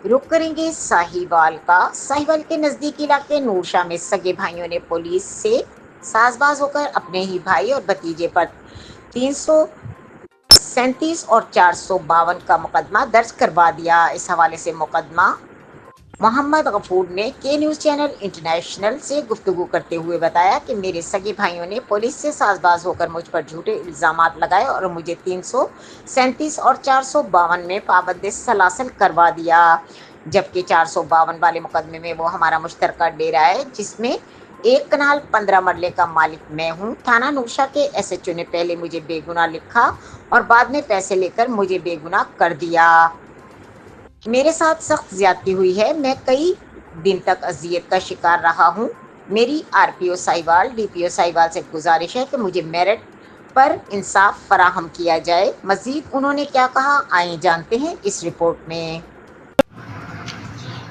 रुक करेंगे साहिवाल का। साहिवाल के नजदीकी इलाके नूरशाह में सगे भाइयों ने पुलिस से साजबाज होकर अपने ही भाई और भतीजे पर 337 और 452 का मुकदमा दर्ज करवा दिया। इस हवाले से मुकदमा मोहम्मद गफूर ने के न्यूज़ चैनल इंटरनेशनल से गुफ्तगू करते हुए बताया कि मेरे सगे भाइयों ने पुलिस से साजबाज होकर मुझ पर झूठे इल्ज़ामात लगाए और मुझे 337 और 452 में पाबंद सलासल करवा दिया, जबकि 452 वाले मुकदमे में वो हमारा मुश्तरका डेरा है जिसमें 1 कनाल 15 मरले का मालिक मैं हूँ। थाना नूरशाह के SHO ने पहले मुझे बेगुनाह लिखा और बाद में पैसे लेकर मुझे बेगुनाह कर दिया। मेरे साथ सख्त ज्यादती हुई है। मैं कई दिन तक अजियत का शिकार रहा हूँ। मेरी RPO साहिवाल DPO साहिवाल से गुजारिश है कि मुझे मेरिट पर इंसाफ फराहम किया जाए। मजीद उन्होंने क्या कहा, आइए जानते हैं इस रिपोर्ट में।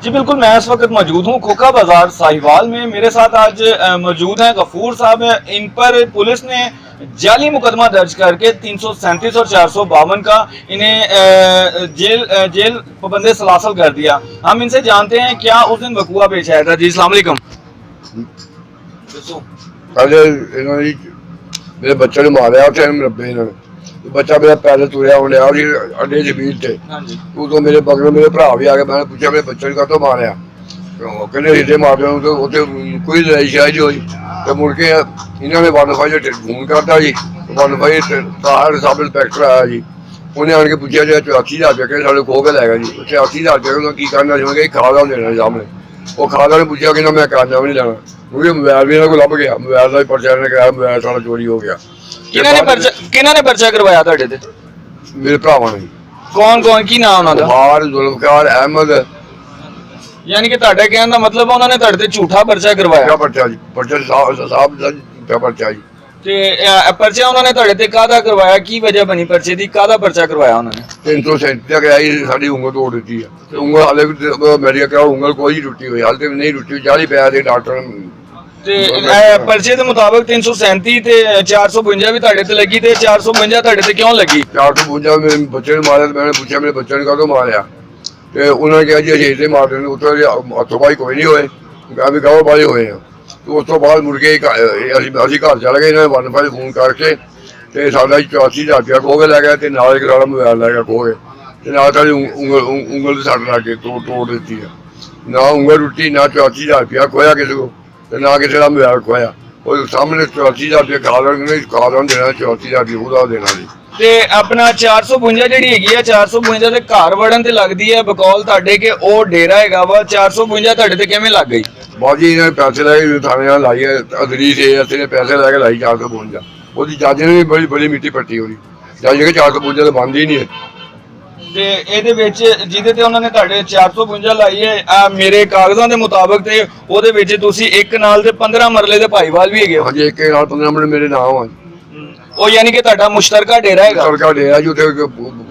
जी बिल्कुल, मैं इस वक्त मौजूद हूँ खोखा बाजार साहिवाल में। मेरे साथ आज मौजूद हैं गफूर साहब। इन पर पुलिस ने जाली मुकदमा दर्ज करके 337 और 452 का इन्हें जेल पाबंद सलासल कर दिया। हम इनसे जानते हैं क्या उस दिन वकूआ पेश आया था। जी अस्सलाम वालेकुम। मेरे बच्चे ने मारा उठे मरबे इन्होंने, बच्चा मेरा पैदल तुरया होने अड्डे जमीन थे। तो मेरे बगल मेरे भरा भी आ गया। मैंने पूछा मेरे बच्चे ने कदों मारिया, कहने सीधे मारे कोई लड़ाई शायद हुई। तो मुड़ के इन्होंने वन फाइव फोन करता जी, वन फाइव सब इंस्पैक्टर आया जी। उन्हें आन के पूछा जी 84,000 रुपया साढ़े खो के लै गया जी। 84,000 रुपया की करना चाहेंगे, खाद देना सामने। वो खाद ने पूछा कि मैं करना भी नहीं लेना, क्योंकि मोबाइल भी इन्होंने लभ गया। मोबाइल का भी पर्चा इन्हें कराया, मोबाइल सारा चोरी हो गया। किन्होंने पर्चा करवाया ਤੁਹਾਡੇ ਤੇ? मेरे भरावां ने। कौन की नाम ਉਹਨਾਂ ਦਾ? बुखार, जुल्फकार, अहमद। यानी कि ਤੁਹਾਡਾ ਕਹਿਣ ਦਾ ਮਤਲਬ ਉਹਨਾਂ ਨੇ ਤੁਹਾਡੇ ਤੇ ਝੂਠਾ ਪਰਚਾ ਕਰਵਾਇਆ। पर्चा जी, पर्चा साहब पर्चा जी। ਤੇ ਪਰਚਾ ਉਹਨਾਂ ਨੇ ਤੁਹਾਡੇ ਤੇ ਕਾਹਦਾ ਕਰਵਾਇਆ? ਕੀ ਵਜ੍ਹਾ ਬਣੀ ਪਰਚੇ ਦੀ? ਕਾਹਦਾ ਪਰਚਾ ਕਰਵਾਇਆ ਉਹਨਾਂ ਨੇ? 337 ਤੱਕ ਆਈ, ਸਾਡੀ ਉਂਗਲ ਤੋੜ ਦਿੱਤੀ ਹੈ। ਤੇ ਉਂਗਲ ਹਾਲੇ ਵੀ ਮੇਰੀ ਕਰਾ ਉਂਗਲ ਕੋਈ ਟੁੱਟੀ ਹੋਈ, ਹਾਲੇ ਵੀ ਨਹੀਂ ਟੁੱਟੀ। 40 ਪਿਆ ਦੇ ਡਾਕਟਰ ਤੇ ਪਰਚੇ ਦੇ ਮੁਤਾਬਕ 337 ਤੇ 452 ਵੀ ਤੁਹਾਡੇ ਤੇ ਲੱਗੀ। ਤੇ 452 ਤੁਹਾਡੇ ਤੇ ਕਿਉਂ ਲੱਗੀ? 452 ਮੇਰੇ ਬੱਚੇ ਨੇ ਮਾਰਿਆ। ਮੈਂ ਪੁੱਛਿਆ ਮੇਰੇ ਬੱਚੇ ਨੇ ਕਦੋਂ ਮਾਰਿਆ, ਤੇ ਉਹਨਾਂ ਨੇ ਕਿਹਾ ਜੀ ਅਜੇ ਤੇ ਮਾਰਦੇ ਨੇ। ਉੱਥੇ ਹੱਥੋਂ ਪਾਈ ਕੋਈ ਨਹੀਂ ਹੋਏ, ਮੈਂ ਵੀ ਗਾਹ ਵਾਲੇ ਹੋਏ ਆ। ਤੇ ਉਸ ਤੋਂ ਬਾਅਦ ਮੁੜ ਕੇ ਅਸੀਂ ਘਰ ਚਲੇ ਗਏ। ਇਹਨਾਂ ਨੇ ਵਨ ਫਾਈਵ ਫੋਨ ਕਰਕੇ ਤੇ ਸਾਡਾ 84,000 ਰੁਪਇਆ ਖੋਹ ਕੇ ਲੈ ਗਿਆ, ਤੇ ਨਾਲ ਇੱਕ ਸਾਡਾ ਮੋਬਾਈਲ ਲੈ ਗਿਆ ਖੋਹ ਕੇ, ਤੇ ਨਾਲ ਸਾਡੀ ਉਂਗਲ ਤੇ ਸੱਟ ਲਾ ਕੇ ਤੋੜ ਦਿੱਤੀ ਆ। ਨਾ ਉਂਗਲ ਟੁੱਟੀ, ਨਾ 84,000 ਰੁਪਇਆ ਖੋਇਆ ਕਿਸੇ ਕੋ, ਤੇ ਨਾ ਕਿਸੇ ਦਾ ਮੋਬਾਈਲ ਖੋਇਆ। ਉਹ ਸਾਹਮਣੇ 84,000 ਰੁਪਇਆ ਖਾਦ ਦੇਣਾ, 84,000 ਰੁਪਇਆ ਉਹਦਾ ਦੇਣਾ ਜੀ। ਤੇ ਆਪਣਾ 452 ਜਿਹੜੀ ਹੈਗੀ ਆ, 452 ਦੇ ਘਰ ਵੜਨ ਤੇ ਲੱਗਦੀ ਹੈ ਬਕੌਲ ਤੁਹਾਡੇ ਕਿ ਉਹ ਡੇਰਾ ਹੈਗਾ ਵਾ। 452 ਤੁਹਾਡੇ ਤੇ ਕਿਵੇਂ ਲੱਗ ਗਈ? ਬਾਜੀ ਇਹਨਾਂ ਨੇ ਪੈਸੇ ਲੈ ਕੇ ਥਾਣੇ ਨਾਲ ਲਾਈ ਹੈ। ਅਦਰੀ ਸੇ ਅਸੀਂ ਨੇ ਪੈਸੇ ਲੈ ਕੇ ਲਾਈ 452। ਉਹਦੀ ਜੱਜ ਨੇ ਵੀ ਬੜੀ ਮਿੱਟੀ ਪੱਟੀ ਉਹਦੀ। ਜੱਜ ਕਿ 452 ਤਾਂ ਬੰਦ ਹੀ ਨਹੀਂ ਹੈ। ਤੇ ਇਹਦੇ ਵਿੱਚ ਜਿਹਦੇ ਤੇ ਉਹਨਾਂ ਨੇ ਤੁਹਾਡੇ 452 ਲਾਈ ਹੈ, ਮੇਰੇ ਕਾਗਜ਼ਾਂ ਦੇ ਮੁਤਾਬਕ ਤੇ ਉਹਦੇ ਵਿੱਚ ਤੁਸੀਂ 1 ਨਾਲ ਤੇ 15 ਮਰਲੇ ਦੇ ਭਾਈਵਾਲ ਵੀ ਹੈਗੇ ਹੋ। ਹਾਂਜੀ, 1 ਨਾਲ 15 ਮਰਲੇ ਮੇਰੇ ਨਾਮ ਆ। ਉਹ ਯਾਨੀ ਕਿ ਤੁਹਾਡਾ ਮੁਸ਼ਤਰਕਾ ਡੇਰਾ ਹੈਗਾ। ਮੁਸ਼ਤਰਕਾ ਡੇਰਾ ਜੀ। ਉੱਥੇ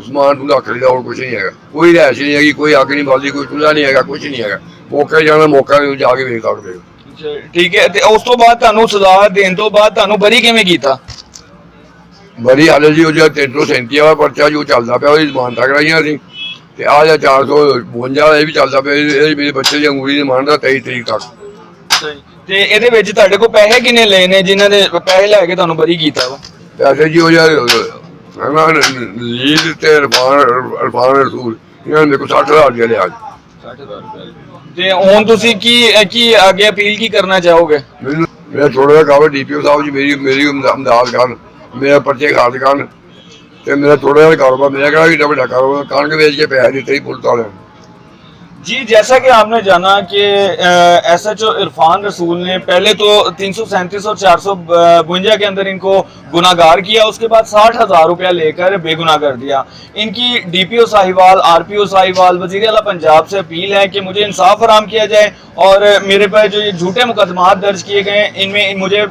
ਸਮਾਨ ਨੂੰ ਰੱਖ ਲਈਦਾ, ਹੋਰ ਕੁਝ ਨਹੀਂ ਹੈਗਾ। ਕੋਈ ਰਹਿਸ਼ ਨਹੀਂ ਹੈਗੀ, ਕੋਈ ਅੱਗ ਨਹੀਂ ਬਲਦੀ, ਕੋਈ ਚੁੱਲ੍ਹਾ ਨਹੀਂ ਹੈਗਾ, ਕੁਝ ਨਹੀਂ ਹੈਗਾ। ਮੌਕੇ ਜਾਣਾ, ਮੌਕਾ ਜਾ ਕੇ ਵੇਖ ਸਕਦੇ ਹੋ। ਠੀਕ ਹੈ। ਤੇ ਉਸ ਤੋਂ ਬਾਅਦ ਤੁਹਾਨੂੰ ਸਜ਼ਾ ਦੇਣ ਤੋਂ ਬਾਅਦ ਤੁਹਾਨੂੰ ਬਰੀ ਕਿਵੇਂ ਕੀਤਾ? ਬਰੀ ਹਾਲੇ ਜੀ ਉਹ ਜਿਹੜਾ 337 ਵਾਲਾ ਪਰਚਾ ਜੋ ਚੱਲਦਾ ਪਿਆ, ਉਹਦੀ ਜ਼ਮਾਨਤਾਂ ਕਰਾਈਆਂ ਸੀ। ਤੇ ਆਹ ਜਿਹੜਾ 452 ਵਾਲਾ ਇਹ ਵੀ ਚੱਲਦਾ ਪਿਆ। ਇਹ ਮੇਰੇ ਬੱਚੇ ਦੀ ਅੰਗੂਰੀ ਦੀ ਮਾਨ ਦਾ 23 ਤਰੀਕ ਤੱਕ। ਤੇ ਇਹਦੇ ਵਿੱਚ ਤੁਹਾਡੇ ਕੋਲ ਪੈਸੇ ਕਿੰਨੇ ਲਏ ਨੇ ਜਿਨ੍ਹਾਂ ਦੇ ਪੈਸੇ ਲੈ ਕੇ ਤੁਹਾਨੂੰ ਬਰੀ ਕੀਤਾ ਵਾ? ਪੈਸੇ ਜੀ ਉਹ ਜਿਹੜਾ ਲੀਡ ਤੇ ਇਰਫਾਨ ਰਸੂਲ, ਇਹਨਾਂ ਨੇ ਮੇਰੇ ਕੋਲ 60,000 ਰੁਪਇਆ ਲਿਆ। 60,000 ਰੁਪਏ। ਤੇ ਹੁਣ ਤੁਸੀਂ ਕੀ ਅੱਗੇ ਅਪੀਲ ਕੀ ਕਰਨਾ ਚਾਹੋਗੇ? ਮੈਨੂੰ ਮੇਰਾ ਛੋਟਾ ਜਿਹਾ ਕੰਮ DPO ਸਾਹਿਬ ਜੀ ਮੇਰੀ ਅਮਦਾਦ ਕਰਨ, ਮੇਰਾ ਪਰਚੇ ਖਾਰਜ ਕਰਨ, ਤੇ ਮੇਰਾ ਥੋੜਾ ਜਿਹਾ ਕਾਰੋਬਾਰ, ਮੇਰਾ ਕਿਹੜਾ ਵੀ ਵੱਡਾ ਕਾਰੋਬਾਰ, ਕਣਕ ਵੇਚ ਕੇ ਪੈਸੇ ਦਿੱਤੇ ਹੀ ਪੁਲਿਸ ਵਾਲਿਆਂ ਨੇ। जी जैसा कि आपने जाना कि SHO इरफान रसूल ने पहले तो 337 और 452 के अंदर इनको गुनाहगार किया, उसके बाद 60,000 रुपया लेकर बेगुनाह कर दिया। इनकी DPO साहिवाल, RPO साहिवाल, वज़ीर आला पंजाब से अपील है कि मुझे इंसाफ फराहम किया जाए और मेरे पर जो ये झूठे मुकदमात दर्ज किए गए इनमें मुझे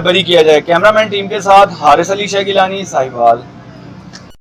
बरी किया जाए। कैमरामैन टीम के साथ हारिस अली शेख गिलानी, साहिवाल।